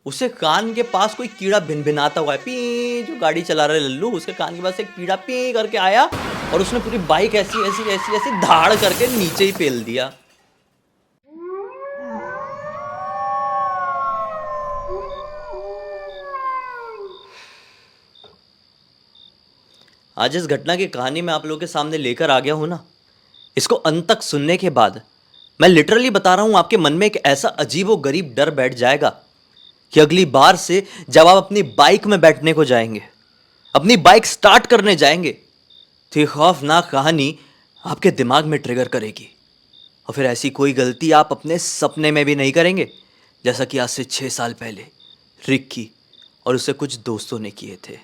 उसे कान के पास कोई कीड़ा भिनभिनाता हुआ है, पी, जो गाड़ी चला रहा है लल्लू, उसके कान के पास एक कीड़ा पी करके आया और उसने पूरी बाइक ऐसी ऐसी ऐसी ऐसी धाड़ करके नीचे ही पेल दिया। आज इस घटना की कहानी मैं आप लोगों के सामने लेकर आ गया हूं ना, इसको अंत तक सुनने के बाद मैं लिटरली बता रहा हूं, आपके मन में एक ऐसा अजीब व गरीब डर बैठ जाएगा कि अगली बार से जब आप अपनी बाइक में बैठने को जाएंगे, अपनी बाइक स्टार्ट करने जाएंगे, तो ये खौफनाक कहानी आपके दिमाग में ट्रिगर करेगी। और फिर ऐसी कोई गलती आप अपने सपने में भी नहीं करेंगे, जैसा कि आज से 6 साल पहले रिक्की और उससे कुछ दोस्तों ने किए थे।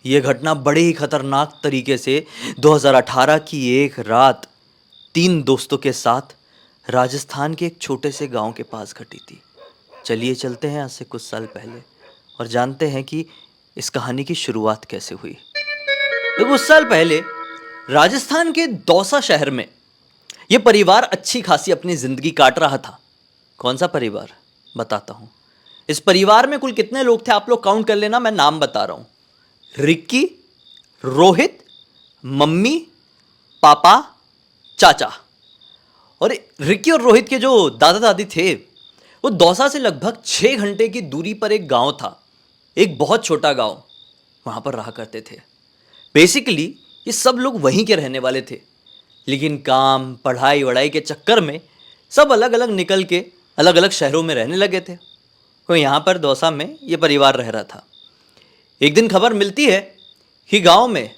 यह घटना बड़े ही खतरनाक तरीके से 2018 की एक रात 3 दोस्तों के साथ राजस्थान के एक छोटे से गांव के पास घटी थी। चलिए चलते हैं आज से कुछ साल पहले और जानते हैं कि इस कहानी की शुरुआत कैसे हुई। तो कुछ साल पहले राजस्थान के दौसा शहर में यह परिवार अच्छी खासी अपनी जिंदगी काट रहा था। कौन सा परिवार, बताता हूं। इस परिवार में कुल कितने लोग थे आप लोग काउंट कर लेना, मैं नाम बता रहा हूं। रिक्की, रोहित, मम्मी, पापा, चाचा। और रिक्की और रोहित के जो दादा दादी थे वो दौसा से लगभग 6 घंटे की दूरी पर एक गांव था, एक बहुत छोटा गांव, वहां पर रहा करते थे। बेसिकली ये सब लोग वहीं के रहने वाले थे, लेकिन काम पढ़ाई वढ़ाई के चक्कर में सब अलग अलग निकल के अलग अलग शहरों में रहने लगे थे। कोई यहाँ पर दौसा में ये परिवार रह रहा था। एक दिन खबर मिलती है कि गांव में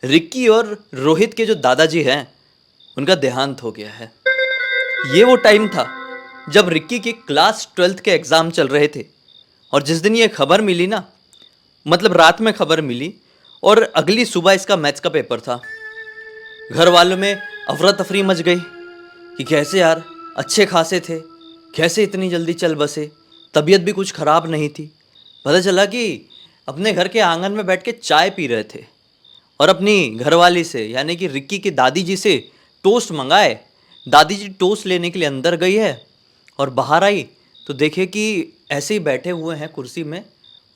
रिक्की और रोहित के जो दादाजी हैं उनका देहांत हो गया है। ये वो टाइम था जब रिक्की के क्लास 12th के एग्ज़ाम चल रहे थे और जिस दिन ये खबर मिली ना, मतलब रात में खबर मिली और अगली सुबह इसका मैथ्स का पेपर था। घर वालों में अफरा तफरी मच गई कि कैसे यार, अच्छे खासे थे, कैसे इतनी जल्दी चल बसे, तबीयत भी कुछ ख़राब नहीं थी। पता चला कि अपने घर के आंगन में बैठ के चाय पी रहे थे और अपनी घरवाली से यानी कि रिक्की की दादी जी से टोस्ट मंगाए। दादी जी टोस्ट लेने के लिए अंदर गई है और बाहर आई तो देखे कि ऐसे ही बैठे हुए हैं कुर्सी में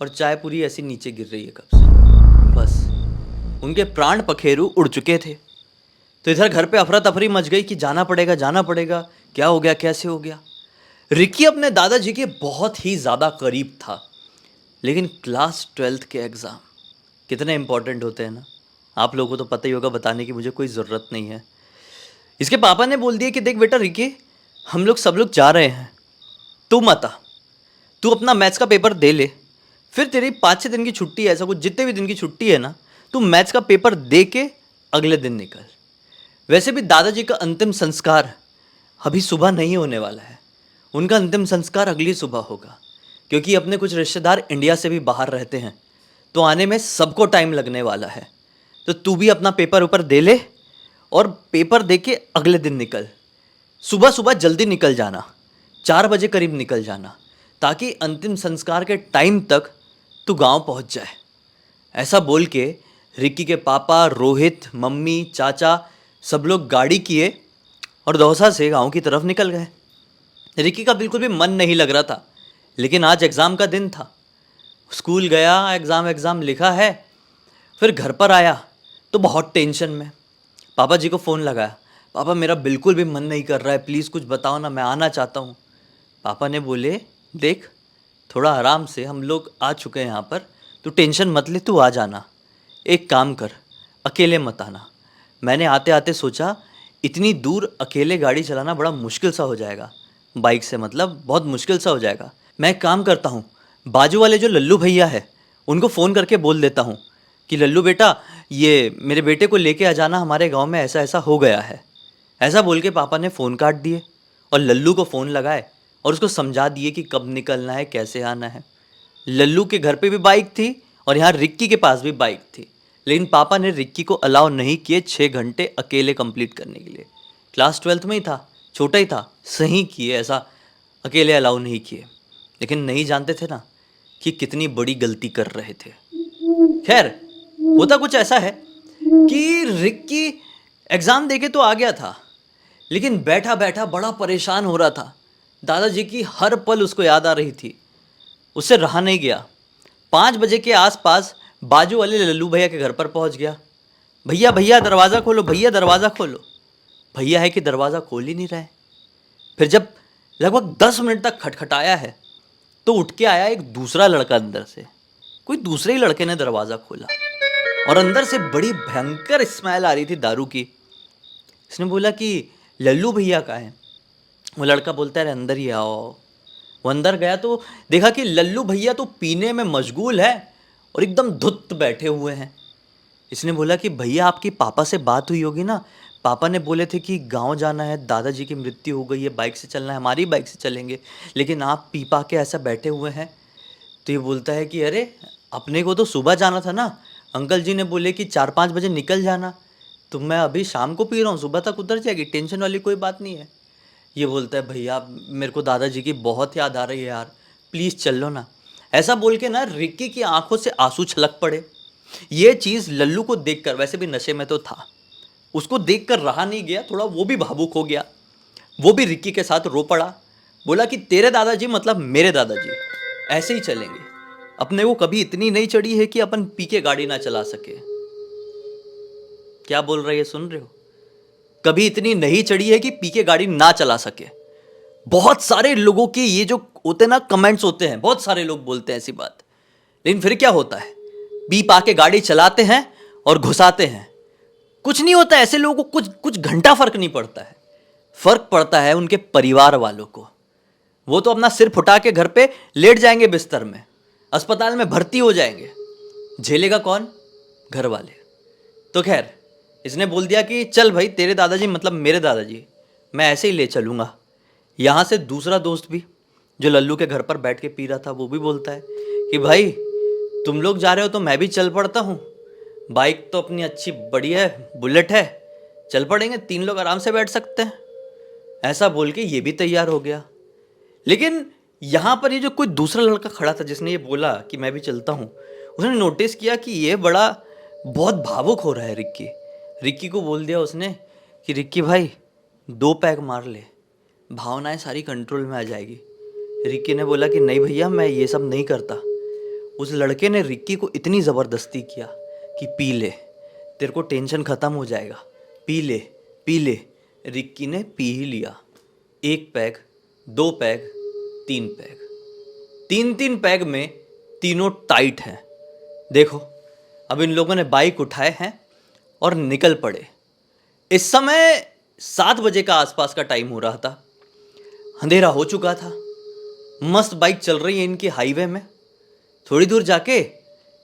और चाय पूरी ऐसी नीचे गिर रही है कप से। बस उनके प्राण पखेरु उड़ चुके थे। तो इधर घर पे अफरा तफरी मच गई कि जाना पड़ेगा, क्या हो गया, कैसे हो गया। रिक्की अपने दादाजी के बहुत ही ज़्यादा करीब था, लेकिन क्लास 12th के एग्ज़ाम कितने इंपॉर्टेंट होते हैं ना, आप लोगों को तो पता ही होगा, बताने की मुझे कोई ज़रूरत नहीं है। इसके पापा ने बोल दिया कि देख बेटा रिक्की, हम लोग सब लोग जा रहे हैं, तू मत आ, तू अपना मैथ्स का पेपर दे ले, फिर तेरी 5-6 दिन की छुट्टी है, ऐसा कुछ जितने भी दिन की छुट्टी है ना, तू मैथ्स का पेपर दे के अगले दिन निकल। वैसे भी दादाजी का अंतिम संस्कार अभी सुबह नहीं होने वाला है, उनका अंतिम संस्कार अगली सुबह होगा, क्योंकि अपने कुछ रिश्तेदार इंडिया से भी बाहर रहते हैं, तो आने में सबको टाइम लगने वाला है। तो तू भी अपना पेपर ऊपर दे ले और पेपर दे के अगले दिन निकल। सुबह सुबह जल्दी निकल जाना, 4 बजे करीब निकल जाना, ताकि अंतिम संस्कार के टाइम तक तू गांव पहुंच जाए। ऐसा बोल के रिक्की के पापा, रोहित, मम्मी, चाचा सब लोग गाड़ी किए और दौसा से गांव की तरफ निकल गए। रिक्की का बिल्कुल भी मन नहीं लग रहा था, लेकिन आज एग्ज़ाम का दिन था। स्कूल गया, एग्ज़ाम लिखा है, फिर घर पर आया तो बहुत टेंशन में पापा जी को फ़ोन लगाया। पापा मेरा बिल्कुल भी मन नहीं कर रहा है, प्लीज़ कुछ बताओ ना, मैं आना चाहता हूँ। पापा ने बोले देख, थोड़ा आराम से, हम लोग आ चुके हैं यहाँ पर, तू टेंशन मत ले, तू आ जाना। एक काम कर, अकेले मत आना। मैंने आते आते सोचा इतनी दूर अकेले गाड़ी चलाना बड़ा मुश्किल सा हो जाएगा, बाइक से मतलब बहुत मुश्किल सा हो जाएगा। मैं एक काम करता हूँ, बाजू वाले जो लल्लू भैया है उनको फ़ोन करके बोल देता हूँ कि लल्लू बेटा, ये मेरे बेटे को लेके आ जाना, हमारे गांव में ऐसा ऐसा हो गया है। ऐसा बोल के पापा ने फ़ोन काट दिए और लल्लू को फ़ोन लगाए और उसको समझा दिए कि कब निकलना है, कैसे आना है। लल्लू के घर पे भी बाइक थी और यहाँ रिक्की के पास भी बाइक थी, लेकिन पापा ने रिक्की को अलाउ नहीं किए 6 घंटे अकेले कंप्लीट करने के लिए। क्लास 12th में ही था, छोटा ही था, सही किए, ऐसा अकेले अलाउ नहीं किए, लेकिन नहीं जानते थे ना कि कितनी बड़ी गलती कर रहे थे। खैर, होता कुछ ऐसा है कि रिक्की एग्ज़ाम देके तो आ गया था, लेकिन बैठा बैठा बड़ा परेशान हो रहा था। दादाजी की हर पल उसको याद आ रही थी। उससे रहा नहीं गया। 5 बजे के आसपास बाजू वाले लल्लू भैया के घर पर पहुंच गया। भैया भैया दरवाज़ा खोलो, भैया दरवाज़ा खोलो। भैया है कि दरवाज़ा खोल ही नहीं रहे। फिर जब लगभग 10 मिनट तक खटखटाया है तो उठ के आया एक दूसरा लड़का अंदर से। कोई दूसरे ही लड़के ने दरवाज़ा खोला और अंदर से बड़ी भयंकर स्मेल आ रही थी दारू की। इसने बोला कि लल्लू भैया कहाँ है? वो लड़का बोलता है अंदर ही आओ। वो अंदर गया तो देखा कि लल्लू भैया तो पीने में मशगूल है और एकदम धुत बैठे हुए हैं। इसने बोला कि भैया आपकी पापा से बात हुई होगी ना, पापा ने बोले थे कि गांव जाना है, दादाजी की मृत्यु हो गई है, बाइक से चलना है, हमारी बाइक से चलेंगे, लेकिन आप पी पा के ऐसा बैठे हुए हैं। तो ये बोलता है कि अरे अपने को तो सुबह जाना था ना, अंकल जी ने बोले कि 4-5 बजे निकल जाना, तो मैं अभी शाम को पी रहा हूँ, सुबह तक उतर जाएगी, टेंशन वाली कोई बात नहीं है। ये बोलता है भैया मेरे को दादाजी की बहुत याद आ रही है यार, प्लीज़ चल लो ना। ऐसा बोल के ना रिक्की की आंखों से आंसू छलक पड़े। ये चीज़ लल्लू को देखकर, वैसे भी नशे में तो था, उसको देखकर रहा नहीं गया, थोड़ा वो भी भावुक हो गया। वो भी रिक्की के साथ रो पड़ा। बोला कि तेरे दादाजी मतलब मेरे दादाजी, ऐसे ही चलेंगे। अपने को कभी इतनी नहीं चढ़ी है कि अपन पी के गाड़ी ना चला सके। क्या बोल रहे हैं, सुन रहे हो? कभी इतनी नहीं चढ़ी है कि पी के गाड़ी ना चला सके। बहुत सारे लोगों के ये जो होते ना कमेंट्स होते हैं, बहुत सारे लोग बोलते हैं ऐसी बात, लेकिन फिर क्या होता है, पी पा के गाड़ी चलाते हैं और घुसाते हैं। कुछ नहीं होता, ऐसे लोगों को कुछ कुछ घंटा फर्क नहीं पड़ता है। फर्क पड़ता है उनके परिवार वालों को। वो तो अपना सिर फुटा के घर पे लेट जाएंगे बिस्तर में, अस्पताल में भर्ती हो जाएंगे। झेलेगा कौन? घर वाले। तो खैर इसने बोल दिया कि चल भाई तेरे दादाजी मतलब मेरे दादाजी, मैं ऐसे ही ले चलूँगा। यहाँ से दूसरा दोस्त भी जो लल्लू के घर पर बैठ के पी रहा था वो भी बोलता है कि भाई तुम लोग जा रहे हो तो मैं भी चल पड़ता हूँ, बाइक तो अपनी अच्छी बढ़िया है, बुलेट है, चल पड़ेंगे, 3 लोग आराम से बैठ सकते हैं। ऐसा बोल के ये भी तैयार हो गया। लेकिन यहाँ पर ये जो कोई दूसरा लड़का खड़ा था जिसने ये बोला कि मैं भी चलता हूँ, उसने नोटिस किया कि ये बड़ा बहुत भावुक हो रहा है रिक्की। रिक्की को बोल दिया उसने कि रिक्की भाई 2 पैग मार ले, भावनाएं सारी कंट्रोल में आ जाएगी। रिक्की ने बोला कि नहीं भैया मैं ये सब नहीं करता। उस लड़के ने रिक्की को इतनी ज़बरदस्ती किया कि पी ले, तेरे को टेंशन ख़त्म हो जाएगा, पी ले पी ले। रिक्की ने पी ही लिया। 1 पैग, 2 पैग, 3 पैग, 3-3 पैग में तीनों टाइट हैं। देखो अब इन लोगों ने बाइक उठाए हैं और निकल पड़े। इस समय 7 बजे का आसपास का टाइम हो रहा था, अंधेरा हो चुका था। मस्त बाइक चल रही है इनकी हाईवे में। थोड़ी दूर जाके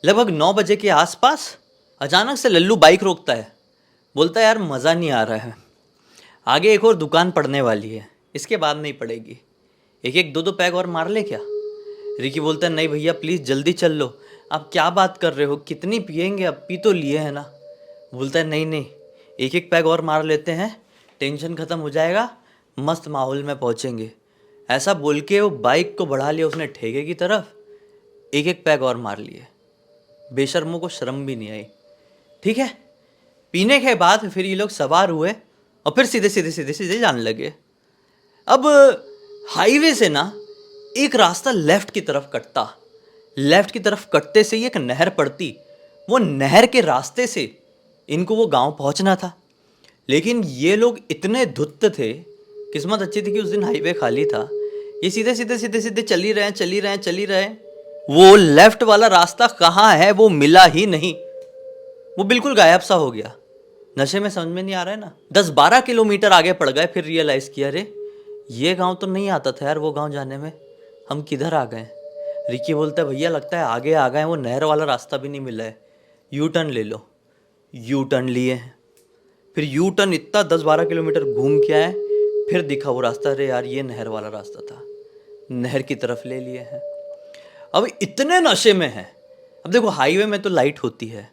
लगभग 9 बजे के आसपास अचानक से लल्लू बाइक रोकता है। बोलता है यार मज़ा नहीं आ रहा है, आगे एक और दुकान पड़ने वाली है, इसके बाद नहीं पड़ेगी, 1-1, 2-2 पैग और मार ले क्या? रिकी बोलता है नहीं भैया प्लीज़ जल्दी चल लो। आप क्या बात कर रहे हो, कितनी पियेंगे, अब पी तो लिए हैं ना। बोलता है नहीं नहीं 1-1 पैग और मार लेते हैं, टेंशन ख़त्म हो जाएगा, मस्त माहौल में पहुँचेंगे। ऐसा बोल के वो बाइक को बढ़ा लिया उसने ठेके की तरफ, 1-1 पैग और मार लिए। बेशर्मों को शर्म भी नहीं आई। ठीक है, पीने के बाद फिर ये लोग सवार हुए और फिर सीधे सीधे सीधे सीधे जाने लगे। अब हाईवे से ना एक रास्ता लेफ्ट की तरफ कटता, लेफ्ट की तरफ कटते से ही एक नहर पड़ती। वो नहर के रास्ते से इनको वो गांव पहुंचना था, लेकिन ये लोग इतने धुत्त थे, किस्मत अच्छी थी कि उस दिन हाईवे खाली था। ये सीधे सीधे सीधे सीधे चल ही रहे हैं। वो लेफ्ट वाला रास्ता कहाँ है वो मिला ही नहीं, वो बिल्कुल गायब सा हो गया। नशे में समझ में नहीं आ रहा है ना। 10-12 किलोमीटर आगे पड़ गए, फिर रियलाइज़ किया अरे ये गांव तो नहीं आता था यार, वो गांव जाने में हम किधर आ गए। रिकी बोलता है भैया लगता है आगे आ गए, वो नहर वाला रास्ता भी नहीं मिला है, यू टर्न ले लो। यू टर्न लिए हैं, फिर यू टर्न इतना 10-12 किलोमीटर घूम के आए, फिर दिखा वो रास्ता, अरे यार ये नहर वाला रास्ता था, नहर की तरफ ले लिए हैं। अब इतने नशे में हैं। अब देखो हाईवे में तो लाइट होती है,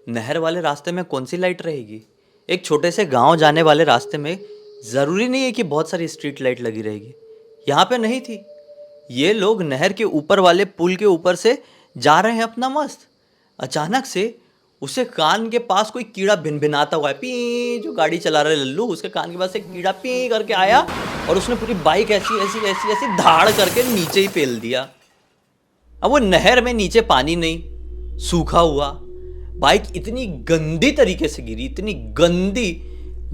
नहर वाले रास्ते में कौन सी लाइट रहेगी? एक छोटे से गांव जाने वाले रास्ते में ज़रूरी नहीं है कि बहुत सारी स्ट्रीट लाइट लगी रहेगी, यहाँ पे नहीं थी। ये लोग नहर के ऊपर वाले पुल के ऊपर से जा रहे हैं अपना मस्त। अचानक से उसे कान के पास कोई कीड़ा भिनभिनाता हुआ है, पी, जो गाड़ी चला रहा है लल्लू, उसके कान के पास एक कीड़ा पी करके आया और उसने पूरी बाइक ऐसी ऐसी ऐसी ऐसी धाड़ करके नीचे ही पेल दिया। अब वो नहर में नीचे पानी नहीं, सूखा हुआ, बाइक इतनी गंदी तरीके से गिरी, इतनी गंदी,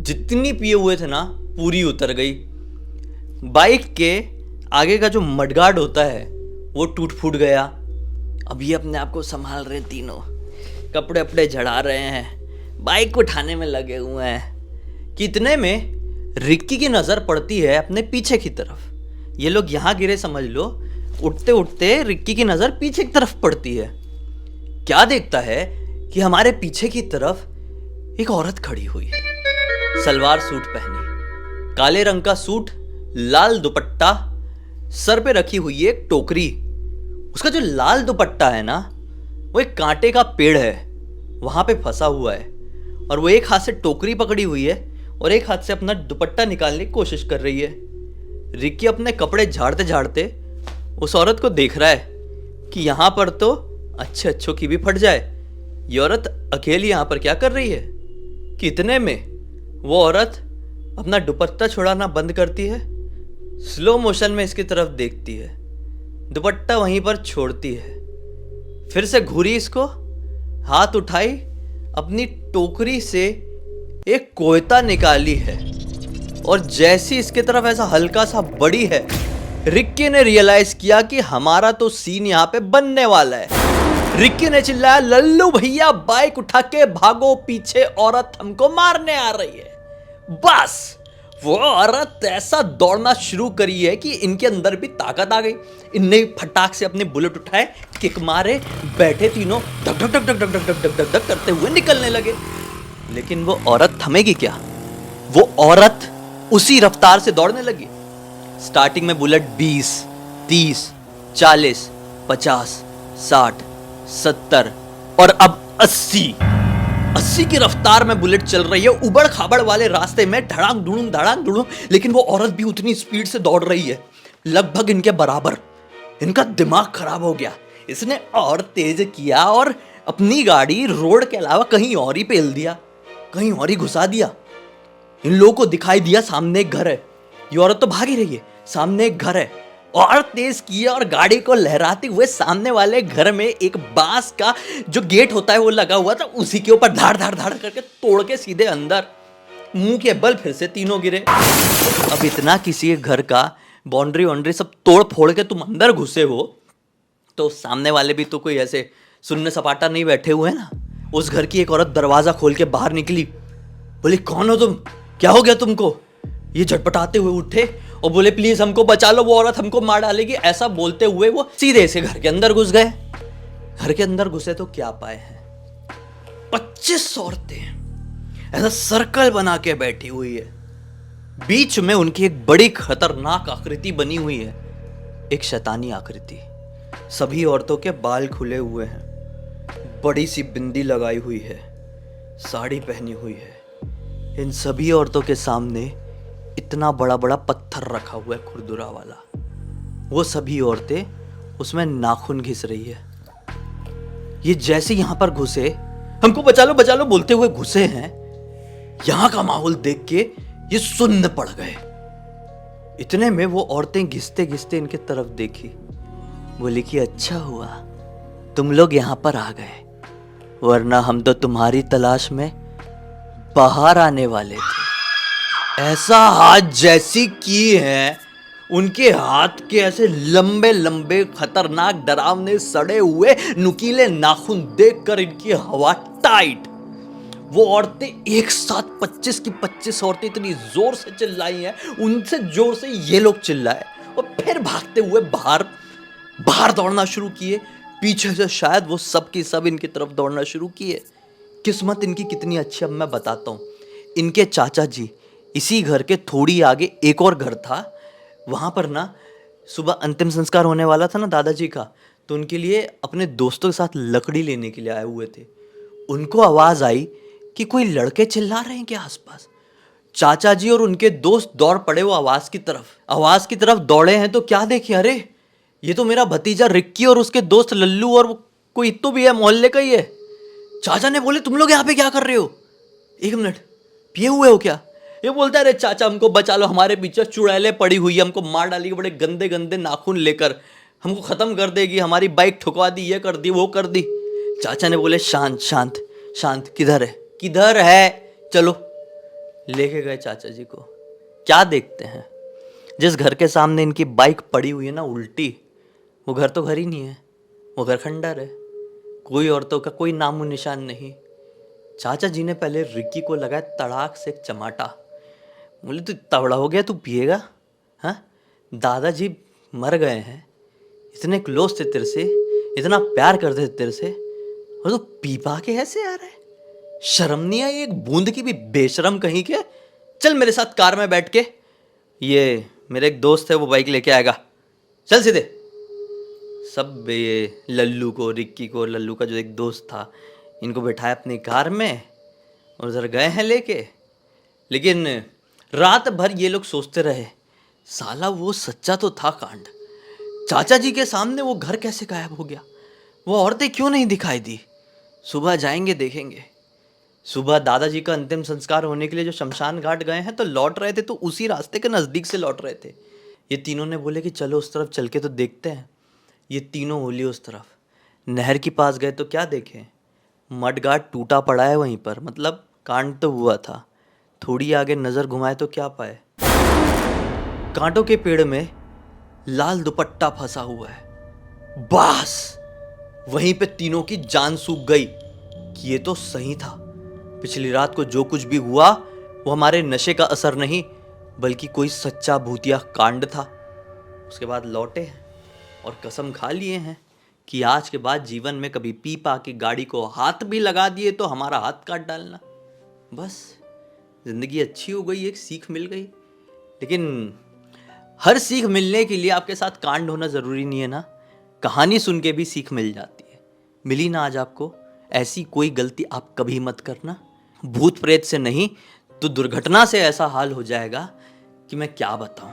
जितनी पिए हुए थे ना पूरी उतर गई। बाइक के आगे का जो मडगार्ड होता है वो टूट फूट गया। अब ये अपने आप को संभाल रहे तीनों, कपड़े अपड़े झड़ा रहे हैं, बाइक को उठाने में लगे हुए हैं। कितने में रिक्की की नज़र पड़ती है अपने पीछे की तरफ। ये लोग यहाँ गिरे समझ लो, उठते उठते रिक्की की नज़र पीछे की तरफ पड़ती है। क्या देखता है कि हमारे पीछे की तरफ एक औरत खड़ी हुई है, सलवार सूट पहनी, काले रंग का सूट, लाल दुपट्टा, सर पे रखी हुई है एक टोकरी। उसका जो लाल दुपट्टा है ना, वो एक कांटे का पेड़ है, वहां पे फंसा हुआ है, और वो एक हाथ से टोकरी पकड़ी हुई है और एक हाथ से अपना दुपट्टा निकालने की कोशिश कर रही है। रिक्की अपने कपड़े झाड़ते झाड़ते उस औरत को देख रहा है कि यहां पर तो अच्छे अच्छों की भी फट जाए, ये औरत अकेली यहां पर क्या कर रही है। कितने में वो औरत अपना दुपट्टा छुड़ाना बंद करती है, स्लो मोशन में इसकी तरफ देखती है, दुपट्टा वहीं पर छोड़ती है, फिर से घूरी, इसको हाथ उठाई, अपनी टोकरी से एक कोयता निकाली है, और जैसी इसके तरफ ऐसा हल्का सा बड़ी है, रिक्की ने रियलाइज किया कि हमारा तो सीन यहाँ पे बनने वाला है। रिक्की ने चिल्लाया, लल्लू भैया बाइक उठा के भागो, पीछे औरत हमको मारने आ रही है। बस वो औरत ऐसा दौड़ना शुरू करी है कि इनके अंदर भी ताकत आ गई। इनने फटाक से अपने बुलेट उठाए, किक मारे, बैठे तीनों धक धक धक धक धक धक धक धक धक करते हुए निकलने लगे। लेकिन वो औरत थमेगी क्या? वो औरत उसी रफ्तार से दौड़ने लगी। स्टार्टिंग में बुलेट 20, 30, 40, 50, 60, 70 और अब 80 की रफ्तार में बुलेट चल रही है, उबड़ खाबड़ वाले रास्ते में, धड़ाम धुड़ूम। लेकिन वो औरत भी उतनी स्पीड से दौड़ रही है, लगभग इनके बराबर। इनका दिमाग खराब हो गया, इसने और तेज किया और अपनी गाड़ी रोड के अलावा कहीं और ही पेल दिया, कहीं और ही घुसा दिया। इन लोगों को दिखाई दिया सामने एक घर है, ये औरत तो भाग ही रही है, सामने एक घर है, और तेज किया और गाड़ी को लहराते हुए सामने वाले घर में एक बांस का जो गेट होता है वो लगा हुआ था, उसी के ऊपर धाड़ धाड़ धाड़ करके तोड़ के सीधे अंदर। मुंह के बल फिर से तीनों गिरे। अब इतना किसी घर का बाउंड्री वाउंड्री सब तोड़ फोड़ के तुम अंदर घुसे हो, तो सामने वाले भी तो कोई ऐसे सुनने सपाटा नहीं बैठे हुए ना। उस घर की एक औरत दरवाजा खोल के बाहर निकली, बोली, कौन हो तुम, क्या हो गया तुमको? ये झटपटाते हुए उठे और बोले, प्लीज हमको बचा लो, वो औरत हमको मार डालेगी। ऐसा बोलते हुए वो सीधे से घर के अंदर घुस गए। घर के अंदर घुसे तो क्या पाए हैं, 25 औरतें ऐसा सर्कल बना के बैठी हुई है। बीच में उनकी एक बड़ी खतरनाक आकृति बनी हुई है, एक शैतानी आकृति। सभी औरतों के बाल खुले हुए हैं, बड़ी सी बिंदी लगाई हुई है, साड़ी पहनी हुई है। इन सभी औरतों के सामने इतना बड़ा बड़ा पत्थर रखा हुआ है, खुरदुरा वाला। वो सभी औरतें उसमें नाखून घिस रही है। ये जैसे यहां पर घुसे, हमको बचा लो बोलते हुए घुसे हैं, यहां का माहौल देख के ये सुन्न पड़ गए। इतने में वो औरतें घिसते घिसते इनके तरफ देखी, बोली कि अच्छा हुआ तुम लोग यहां पर आ गए, वरना हम तो तुम्हारी तलाश में बाहर आने वाले थे। ऐसा हाथ जैसी की है, उनके हाथ के ऐसे लंबे लंबे खतरनाक डरावने सड़े हुए नुकीले नाखून देखकर इनकी हवा टाइट। वो औरतें एक साथ 25 की 25 औरतें इतनी जोर से चिल्लाई हैं, उनसे जोर से ये लोग चिल्लाए और फिर भागते हुए बाहर दौड़ना शुरू किए। पीछे से शायद वो सब की सब इनकी तरफ दौड़ना शुरू किए। किस्मत इनकी कितनी अच्छी अब मैं बताता हूँ। इनके चाचा जी इसी घर के थोड़ी आगे एक और घर था, वहाँ पर ना सुबह अंतिम संस्कार होने वाला था ना दादाजी का, तो उनके लिए अपने दोस्तों के साथ लकड़ी लेने के लिए आए हुए थे। उनको आवाज़ आई कि कोई लड़के चिल्ला रहे हैं क्या आसपास। चाचा जी और उनके दोस्त दौड़ पड़े वो आवाज़ की तरफ दौड़े हैं तो क्या देखे, अरे ये तो मेरा भतीजा रिक्की और उसके दोस्त लल्लू और कोई तो भी है, मोहल्ले का ही है। चाचा ने बोले, तुम लोग यहाँ पे क्या कर रहे हो? 1 मिनट, पिए हुए हो क्या? ये बोलता है, अरे चाचा हमको बचा लो, हमारे पीछे चुड़ैलें पड़ी हुई है, हमको मार डालेगी बड़े गंदे गंदे नाखून लेकर। हमको ख़त्म कर देगी, हमारी बाइक ठुकवा दी, ये कर दी, वो कर दी। चाचा ने बोले शांत शांत शांत, किधर है, किधर है, चलो। लेके गए चाचा जी को। क्या देखते हैं, जिस घर के सामने इनकी बाइक पड़ी हुई है ना उल्टी, वो घर तो घर ही नहीं है, वो घर खंडर है। कोई औरतों का कोई नामो निशान नहीं। चाचा जी ने पहले रिक्की को लगाया तड़ाक से एक चमाटा। बोले तू तवड़ा हो गया, तू पिएगा? हाँ, दादाजी मर गए हैं, इतने क्लोज थे तेरे से, इतना प्यार करते थे तेरे से, और तू पी पा के ऐसे आ रहा है? शर्म नहीं आई एक बूंद की भी, बेशरम कहीं के। चल मेरे साथ कार में बैठ के, ये मेरे एक दोस्त है वो बाइक लेके आएगा, चल सीधे। सब ये लल्लू को, रिक्की को, लल्लू का जो एक दोस्त था, इनको बैठाया अपनी कार में और उधर गए हैं लेके। लेकिन रात भर ये लोग सोचते रहे, साला वो सच्चा तो था कांड, चाचा जी के सामने वो घर कैसे गायब हो गया, वो औरतें क्यों नहीं दिखाई दी। सुबह जाएंगे देखेंगे। सुबह दादाजी का अंतिम संस्कार होने के लिए जो शमशान घाट गए हैं, तो लौट रहे थे तो उसी रास्ते के नज़दीक से लौट रहे थे। ये तीनों ने बोले कि चलो उस तरफ चल के तो देखते हैं। ये तीनों होली उस तरफ नहर के पास गए तो क्या देखें, मडगाड टूटा पड़ा है वहीं पर, मतलब कांड तो हुआ था। थोड़ी आगे नज़र घुमाए तो क्या पाए, कांटों के पेड़ में लाल दुपट्टा फंसा हुआ है। बस वहीं पे तीनों की जान सूख गई कि ये तो सही था, पिछली रात को जो कुछ भी हुआ वो हमारे नशे का असर नहीं, बल्कि कोई सच्चा भूतिया कांड था। उसके बाद लौटे और कसम खा लिए हैं कि आज के बाद जीवन में कभी पी पा के गाड़ी को हाथ भी लगा दिए तो हमारा हाथ काट डालना। बस जिंदगी अच्छी हो गई, एक सीख मिल गई। लेकिन हर सीख मिलने के लिए आपके साथ कांड होना ज़रूरी नहीं है ना, कहानी सुन के भी सीख मिल जाती है। मिली ना आज आपको, ऐसी कोई गलती आप कभी मत करना। भूत प्रेत से नहीं तो दुर्घटना से ऐसा हाल हो जाएगा कि मैं क्या बताऊं।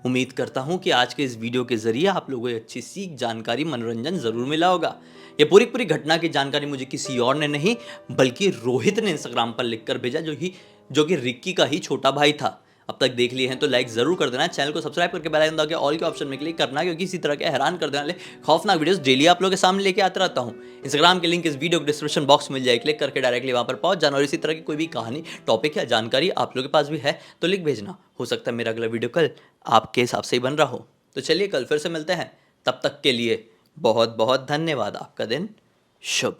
उम्मीद करता हूं कि आज के इस वीडियो के जरिए आप लोगों को अच्छी सीख, जानकारी, मनोरंजन ज़रूर मिला होगा। ये पूरी पूरी घटना की जानकारी मुझे किसी और ने नहीं बल्कि रोहित ने इंस्टाग्राम पर लिखकर भेजा, जो कि रिक्की का ही छोटा भाई था। अब तक देख लिए हैं तो लाइक जरूर कर देना, चैनल को सब्सक्राइब करके बेल आइकन दबा के ऑल के ऑप्शन में क्लिक करना, क्योंकि इसी तरह के हैरान कर देने वाले खौफनाक वीडियोस डेली आप लोगों के सामने लेके आता रहता हूं। इंस्टाग्राम के लिंक इस वीडियो के डिस्क्रिप्शन बॉक्स में मिल जाए, क्लिक करके डायरेक्टली वहां पर पहुंच जाना। और इसी तरह की कोई भी कहानी, टॉपिक या जानकारी आप लोगों के पास भी है तो लिख भेजना, हो सकता है मेरा अगला वीडियो कल आपके हिसाब से ही बन रहा हो। तो चलिए कल फिर से मिलते हैं, तब तक के लिए बहुत बहुत धन्यवाद। आपका दिन शुभ।